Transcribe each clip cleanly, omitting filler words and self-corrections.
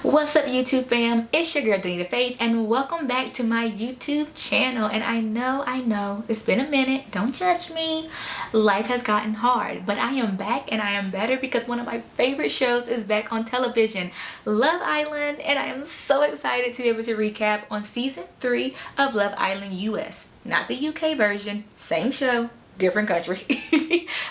What's up YouTube fam? It's your girl Danita Faith and welcome back to my YouTube channel. And I know, it's been a minute, don't judge me. Life has gotten hard, but I am back and I am better because one of my favorite shows is back on television, Love Island, and I am so excited to be able to recap on season 3 of Love Island US. Not the UK version, same show, different country.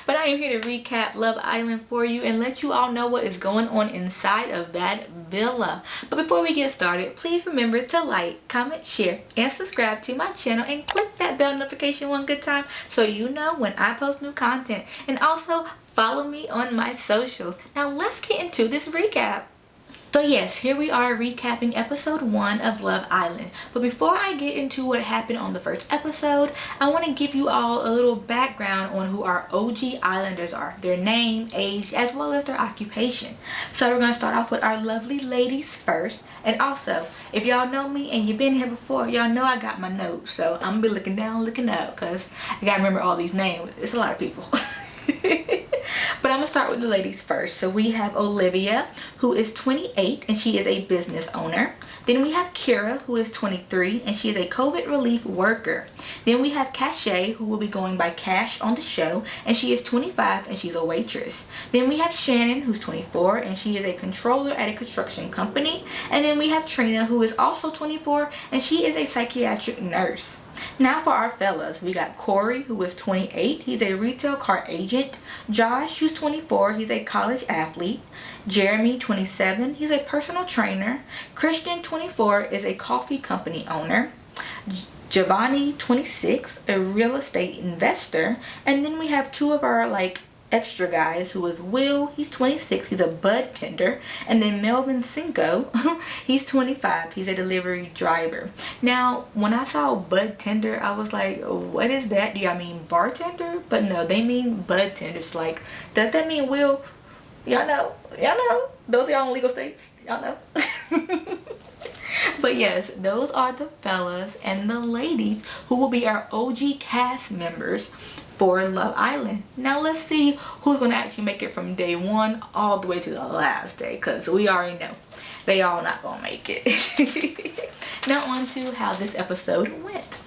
But I am here to recap Love Island for you and let you all know what is going on inside of that villa. But before we get started, please remember to like, comment, share, and subscribe to my channel and click that bell notification one good time so you know when I post new content. And also follow me on my socials. Now let's get into this recap. So yes, here we are recapping episode 1 of Love Island. But before I get into what happened on the first episode, I want to give you all a little background on who our OG Islanders are. Their name, age, as well as their occupation. So we're going to start off with our lovely ladies first. And also, if y'all know me and you've been here before, y'all know I got my notes. So I'm going to be looking down, looking up, because I got to remember all these names. It's a lot of people. But I'm going to start with the ladies first. So we have Olivia, who is 28 and she is a business owner. Then we have Kira, who is 23 and she is a COVID relief worker. Then we have Cache, who will be going by Cash on the show, and she is 25 and she's a waitress. Then we have Shannon, who's 24 and she is a controller at a construction company. And then we have Trina, who is also 24 and she is a psychiatric nurse. Now for our fellas, we got Corey, who is 28. He's a retail car agent. Josh, who's 24. He's a college athlete. Jeremy, 27. He's a personal trainer. Christian, 24, is a coffee company owner. Giovanni, 26, a real estate investor. And then we have two of our extra guys, who is Will, he's 26, he's a bud tender, and then Melvin Cinco, he's 25, he's a delivery driver. Now when I saw bud tender, I was like, what is that? Do y'all mean bartender? But no, they mean bud tenders. Like, does that mean Will? Y'all know those are your own legal states, y'all know. But yes, those are the fellas and the ladies who will be our OG cast members for Love Island. Now let's see who's going to actually make it from day 1 all the way to the last day, because we already know they all not going to make it. Now on to how this episode went.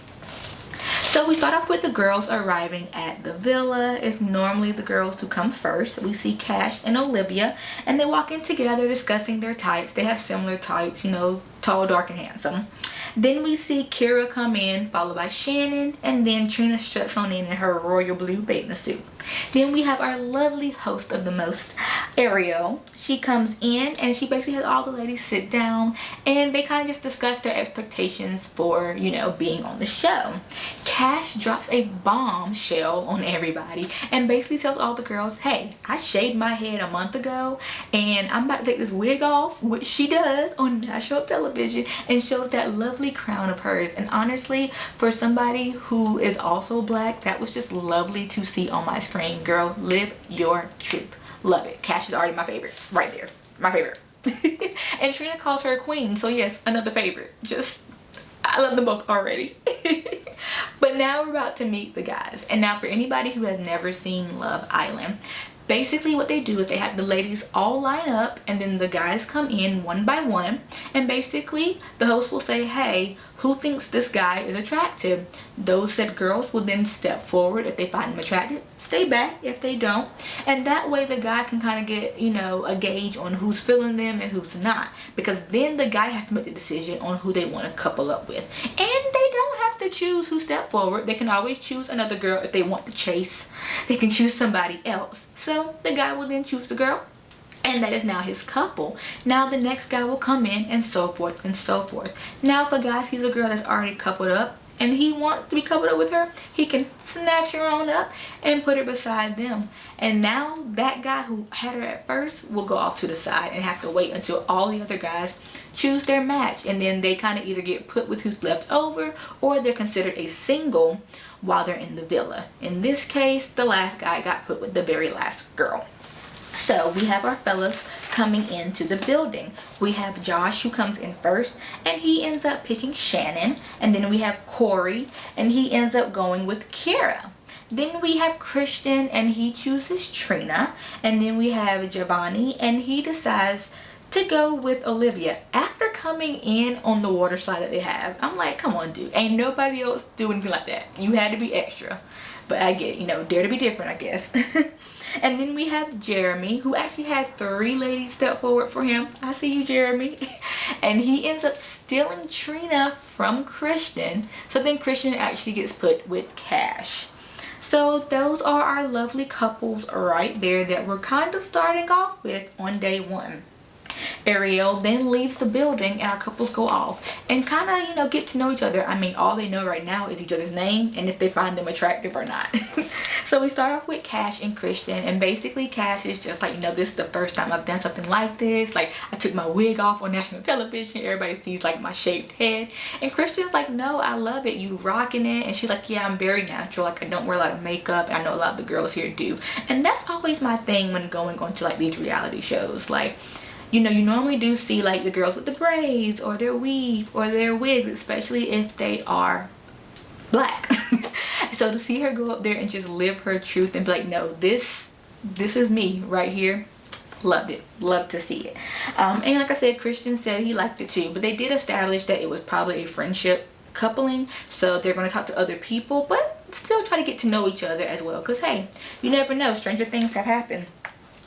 So we start off with the girls arriving at the villa. It's normally the girls who come first. We see Cash and Olivia, and they walk in together discussing their types. They have similar types, you know, tall, dark, and handsome. Then we see Kira come in, followed by Shannon, and then Trina struts on in her royal blue bathing suit. Then we have our lovely host of the most, Ariel. She comes in and she basically has all the ladies sit down and they kind of just discuss their expectations for, you know, being on the show. Cash drops a bombshell on everybody and basically tells all the girls, hey, I shaved my head a month ago and I'm about to take this wig off, which she does on national television, and shows that lovely crown of hers. And honestly, for somebody who is also black, that was just lovely to see on my screen. Girl, live your truth. Love it. Cash is already my favorite. Right there. My favorite. And Trina calls her a queen. So yes, another favorite. Just, I love them both already. But now we're about to meet the guys. And now for anybody who has never seen Love Island, basically what they do is they have the ladies all line up and then the guys come in one by one, and basically the host will say, hey, who thinks this guy is attractive? Those said girls will then step forward if they find him attractive, stay back if they don't, and that way the guy can kind of get, you know, a gauge on who's feeling them and who's not, because then the guy has to make the decision on who they want to couple up with. And they don't have to choose who step forward. They can always choose another girl if they want to chase. They can choose somebody else. So the guy will then choose the girl, and that is now his couple. Now the next guy will come in, and so forth and so forth. Now if a guy sees a girl that's already coupled up and he wants to be coupled up with her, he can snatch her on up and put her beside them. And now that guy who had her at first will go off to the side and have to wait until all the other guys choose their match, and then they kind of either get put with who's left over or they're considered a single while they're in the villa. In this case, the last guy got put with the very last girl. So we have our fellas coming into the building. We have Josh, who comes in first, and he ends up picking Shannon. And then we have Corey, and he ends up going with Kira. Then we have Christian, and he chooses Trina. And then we have Giovanni, and he decides to to go with Olivia. After coming in on the water slide that they have, I'm like, come on, dude. Ain't nobody else doing anything like that. You had to be extra. But I get, dare to be different, I guess. And then we have Jeremy, who actually had 3 ladies step forward for him. I see you, Jeremy. And he ends up stealing Trina from Christian. So then Christian actually gets put with Cash. So those are our lovely couples right there that we're kind of starting off with on day 1. Ariel then leaves the building and our couples go off and kind of, get to know each other. I mean, all they know right now is each other's name and if they find them attractive or not. So we start off with Cash and Christian, and basically Cash is just like, this is the first time I've done something like this. Like, I took my wig off on national television. Everybody sees like my shaved head. And Christian's like, no, I love it. You rocking it. And she's like, yeah, I'm very natural. Like, I don't wear a lot of makeup. And I know a lot of the girls here do. And that's always my thing when going on to like these reality shows. Like, you normally do see like the girls with the braids or their weave or their wigs, especially if they are black. So to see her go up there and just live her truth and be like, no, this is me right here. Loved it. Loved to see it. And like I said, Christian said he liked it too, but they did establish that it was probably a friendship coupling, so they're going to talk to other people but still try to get to know each other as well, because hey, you never know, stranger things have happened.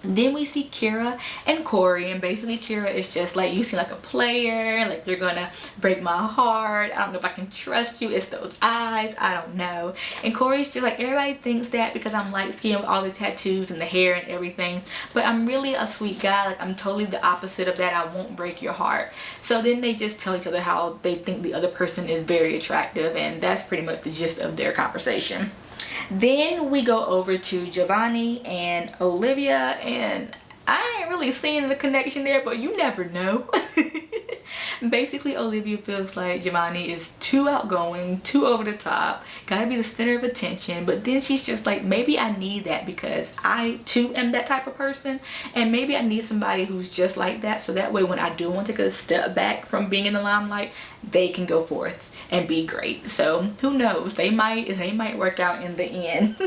Then we see Kira and Corey, and basically Kira is just like, you seem like a player, like you're gonna break my heart, I don't know if I can trust you, it's those eyes, I don't know. And Corey's just like, everybody thinks that because I'm light skinned with all the tattoos and the hair and everything, but I'm really a sweet guy, like I'm totally the opposite of that, I won't break your heart. So then they just tell each other how they think the other person is very attractive, and that's pretty much the gist of their conversation. Then we go over to Giovanni and Olivia, and I ain't really seeing the connection there, but you never know. Basically, Olivia feels like Giovanni is too outgoing, too over the top, gotta be the center of attention, but then she's just like, maybe I need that because I too am that type of person, and maybe I need somebody who's just like that, so that way when I do want to take a step back from being in the limelight, they can go forth and be great. So who knows, they might work out in the end.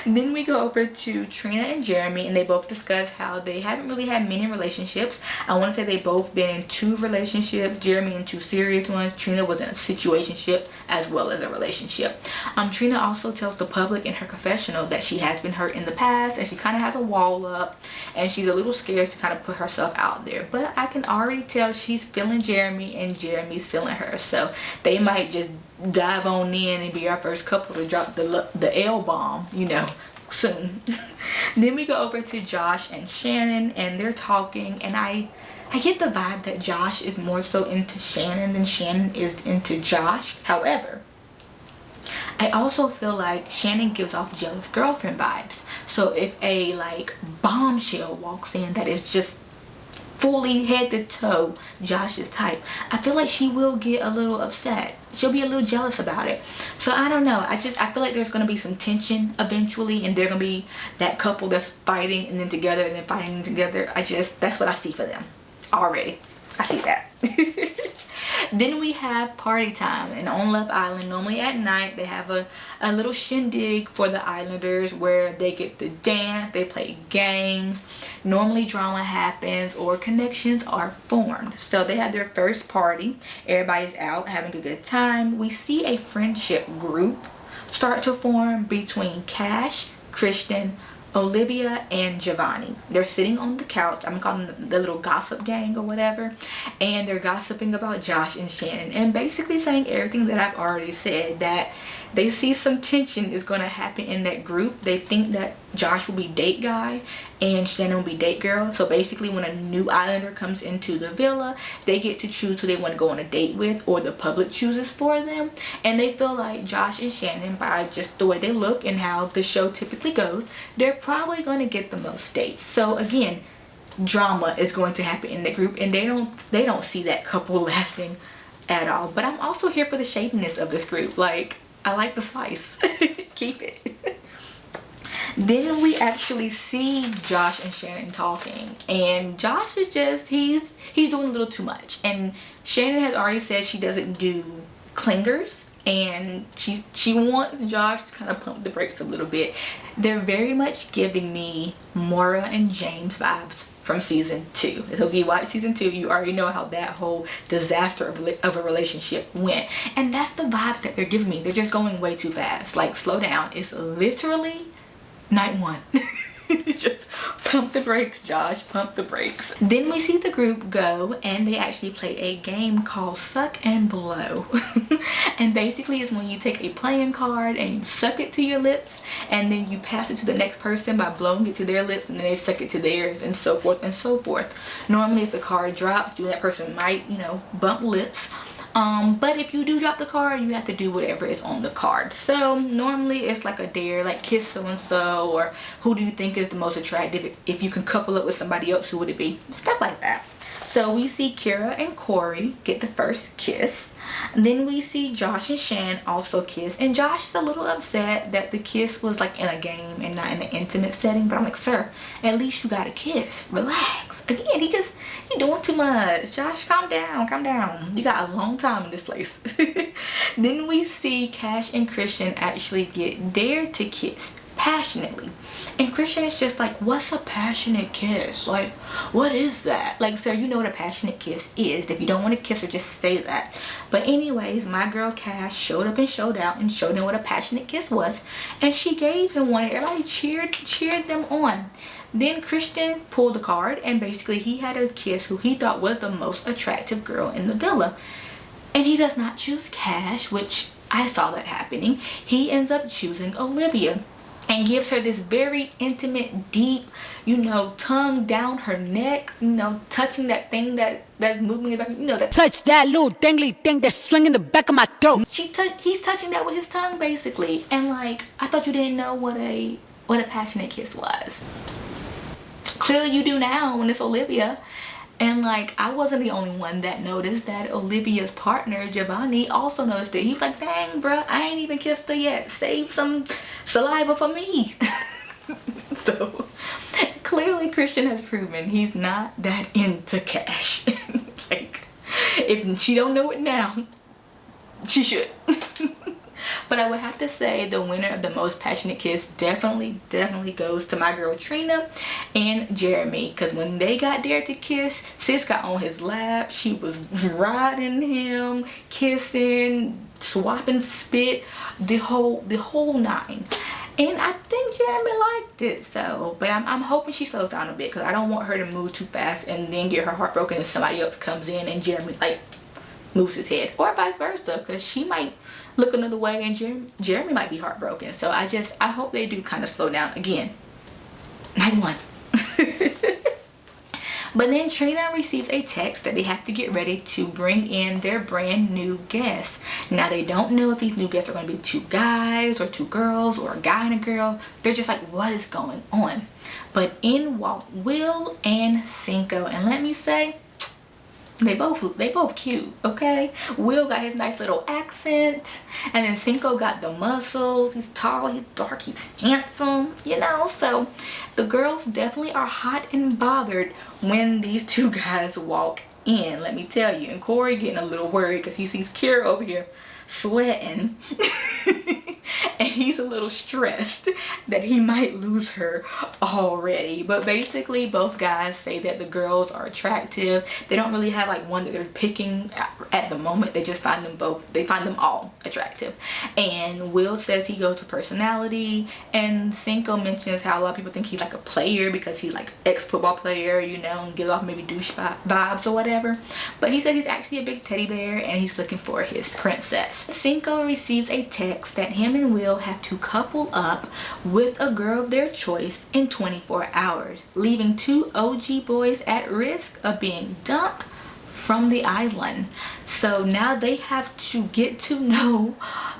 Then we go over to Trina and Jeremy, and they both discuss how they haven't really had many relationships. I want to say they both been in 2 relationships, Jeremy in 2 serious ones, Trina was in a situationship as well as a relationship. Trina also tells the public in her confessional that she has been hurt in the past, and she kind of has a wall up and she's a little scared to kind of put herself out there, but I can already tell she's feeling Jeremy and Jeremy's feeling her, so they might just dive on in and be our first couple to drop the L-bomb, soon. Then we go over to Josh and Shannon, and they're talking, and I get the vibe that Josh is more so into Shannon than Shannon is into Josh. However, I also feel like Shannon gives off jealous girlfriend vibes. So if a like bombshell walks in that is just fully head to toe Josh's type, I feel like she will get a little upset. She'll be a little jealous about it. So I don't know, I feel like there's going to be some tension eventually, and they're going to be that couple that's fighting and then together and then fighting together. That's what I see for them already. I see that. Then we have party time, and on Love Island, normally at night, they have a little shindig for the islanders where they get to dance, they play games, normally drama happens or connections are formed. So they have their first party, everybody's out having a good time. We see a friendship group start to form between Cash, Christian, Olivia, and Giovanni. They're sitting on the couch, I'm calling them the little gossip gang or whatever, and they're gossiping about Josh and Shannon, and basically saying everything that I've already said, that they see some tension is going to happen in that group. They think that Josh will be date guy and Shannon will be date girl. So basically when a new islander comes into the villa, they get to choose who they want to go on a date with, or the public chooses for them. And they feel like Josh and Shannon, by just the way they look and how the show typically goes, they're probably going to get the most dates. So again, drama is going to happen in the group, and they don't see that couple lasting at all. But I'm also here for the shadiness of this group. Like, I like the spice. Keep it. Then we actually see Josh and Shannon talking, and Josh is just, he's doing a little too much, and Shannon has already said she doesn't do clingers, and she wants Josh to kind of pump the brakes a little bit. They're very much giving me Maura and James vibes from season 2. So if you watch season 2, you already know how that whole disaster of a relationship went. And that's the vibe that they're giving me. They're just going way too fast. Like, slow down. It's literally night 1. Just pump the brakes, Josh, pump the brakes. Then we see the group go and they actually play a game called Suck and Blow. And basically it's when you take a playing card and you suck it to your lips and then you pass it to the next person by blowing it to their lips and then they suck it to theirs, and so forth and so forth. Normally if the card drops, that person might, bump lips. But if you do drop the card, you have to do whatever is on the card. So normally it's like a dare, like kiss so and so, or who do you think is the most attractive? If you can couple up with somebody else, who would it be? Stuff like that. So we see Kira and Corey get the first kiss. Then we see Josh and Shan also kiss. And Josh is a little upset that the kiss was like in a game and not in an intimate setting. But I'm like, sir, at least you got a kiss. Relax. Again, he doing too much. Josh, calm down, calm down. You got a long time in this place. Then we see Cash and Christian actually get dared to kiss passionately. And Christian is just like, what's a passionate kiss? Like, what is that? Like, sir, you know what a passionate kiss is. If you don't want to kiss her, just say that. But anyways, my girl Cash showed up and showed out and showed him what a passionate kiss was. And she gave him one. Everybody cheered them on. Then Christian pulled a card and basically he had a kiss who he thought was the most attractive girl in the villa. And he does not choose Cash, which I saw that happening. He ends up choosing Olivia and gives her this very intimate, deep, tongue down her neck, touching that thing that's moving in the back, that touch that little dangly thing that's swinging the back of my throat. He's touching that with his tongue basically. And like, I thought you didn't know what a passionate kiss was. Clearly you do now when it's Olivia. And like, I wasn't the only one that noticed that. Olivia's partner, Giovanni, also noticed it. He was like, dang, bruh, I ain't even kissed her yet. Save some saliva for me. So, clearly Christian has proven he's not that into Cash. Like, if she don't know it now, she should. But I would have to say the winner of the most passionate kiss definitely goes to my girl Trina and Jeremy. Because when they got dared to kiss, sis got on his lap. She was riding him, kissing, swapping spit, the whole 9. And I think Jeremy liked it. So, but I'm hoping she slows down a bit because I don't want her to move too fast and then get her heart broken if somebody else comes in and Jeremy like moves his head, or vice versa, because she might look another way and Jeremy might be heartbroken. So I hope they do kind of slow down again. Night 1. But then Trina receives a text that they have to get ready to bring in their brand new guests. Now they don't know if these new guests are going to be 2 guys or 2 girls or a guy and a girl. They're just like, what is going on? But in walk Will and Cinco, and let me say, they both cute, okay? Will got his nice little accent, and then Cinco got the muscles. He's tall, he's dark, he's handsome, so the girls definitely are hot and bothered when these 2 guys walk in, let me tell you. And Corey getting a little worried because he sees Kira over here sweating. And he's a little stressed that he might lose her already. But basically both guys say that the girls are attractive. They don't really have like one that they're picking at the moment. They just find them all attractive. And Will says he goes to personality, and Cinco mentions how a lot of people think he's like a player because he's like ex-football player, and gives off maybe douche vibes or whatever. But he said he's actually a big teddy bear and he's looking for his princess. Cinco receives a text that him and Will have to couple up with a girl of their choice in 24 hours, leaving 2 OG boys at risk of being dumped from the island. So now they have to get to know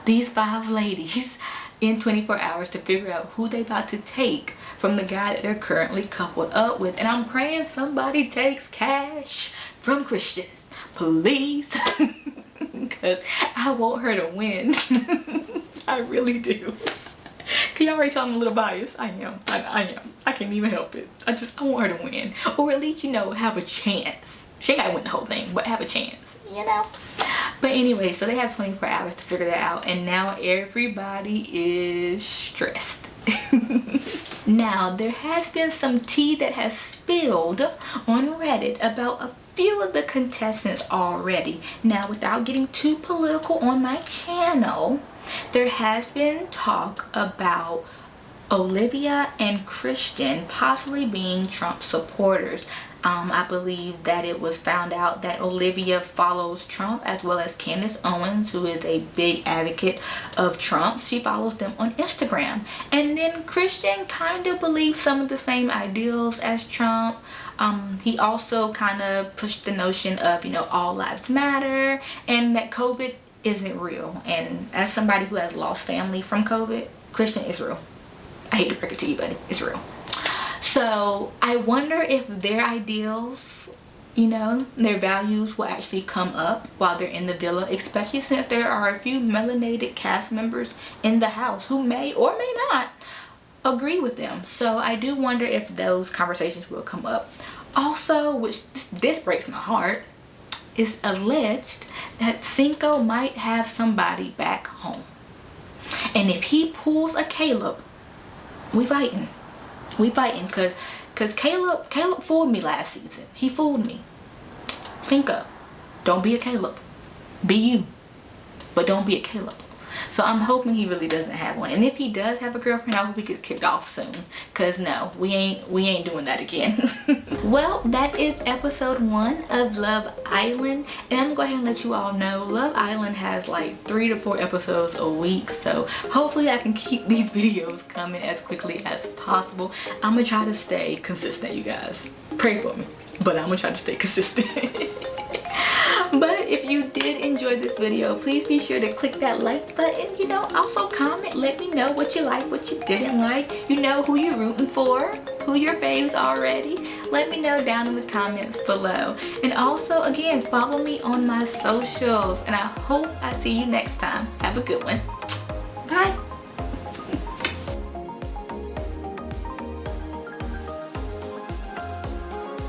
these 5 ladies in 24 hours to figure out who they about to take from the guy that they're currently coupled up with. And I'm praying somebody takes Cash from Christian, please. Because I want her to win. I really do. Can y'all already tell I'm a little biased? I am. I can't even help it. I want her to win. Or at least, have a chance. She ain't gotta win the whole thing, but have a chance, But anyway, so they have 24 hours to figure that out. And now everybody is stressed. Now, there has been some tea that has spilled on Reddit about a few of the contestants already. Now, without getting too political on my channel, there has been talk about Olivia and Christian possibly being Trump supporters. I believe that it was found out that Olivia follows Trump, as well as Candace Owens, who is a big advocate of Trump. She follows them on Instagram. And then Christian kind of believes some of the same ideals as Trump. He also kind of pushed the notion of, all lives matter, and that COVID isn't real. And as somebody who has lost family from COVID, Christian is real. I hate to break it to you, but it's real. So I wonder if their ideals, their values will actually come up while they're in the villa, especially since there are a few melanated cast members in the house who may or may not agree with them. So I do wonder if those conversations will come up. Also, which this breaks my heart, it's alleged that Cinco might have somebody back home. And if he pulls a Caleb, we fighting because Caleb fooled me last season. He fooled me. Cinco, don't be a Caleb. Be you, but don't be a Caleb. So I'm hoping he really doesn't have one. And if he does have a girlfriend, I hope he gets kicked off soon. Cause no, we ain't doing that again. Well, that is episode 1 of Love Island. And I'm gonna go ahead and let you all know Love Island has like 3 to 4 episodes a week. So hopefully I can keep these videos coming as quickly as possible. I'm gonna try to stay consistent, you guys. Pray for me. But I'm gonna try to stay consistent. But if you did enjoy this video, please be sure to click that like button. Also comment. Let me know what you like, what you didn't like. Who you're rooting for, who your faves already. Let me know down in the comments below. And also, again, follow me on my socials. And I hope I see you next time. Have a good one. Bye.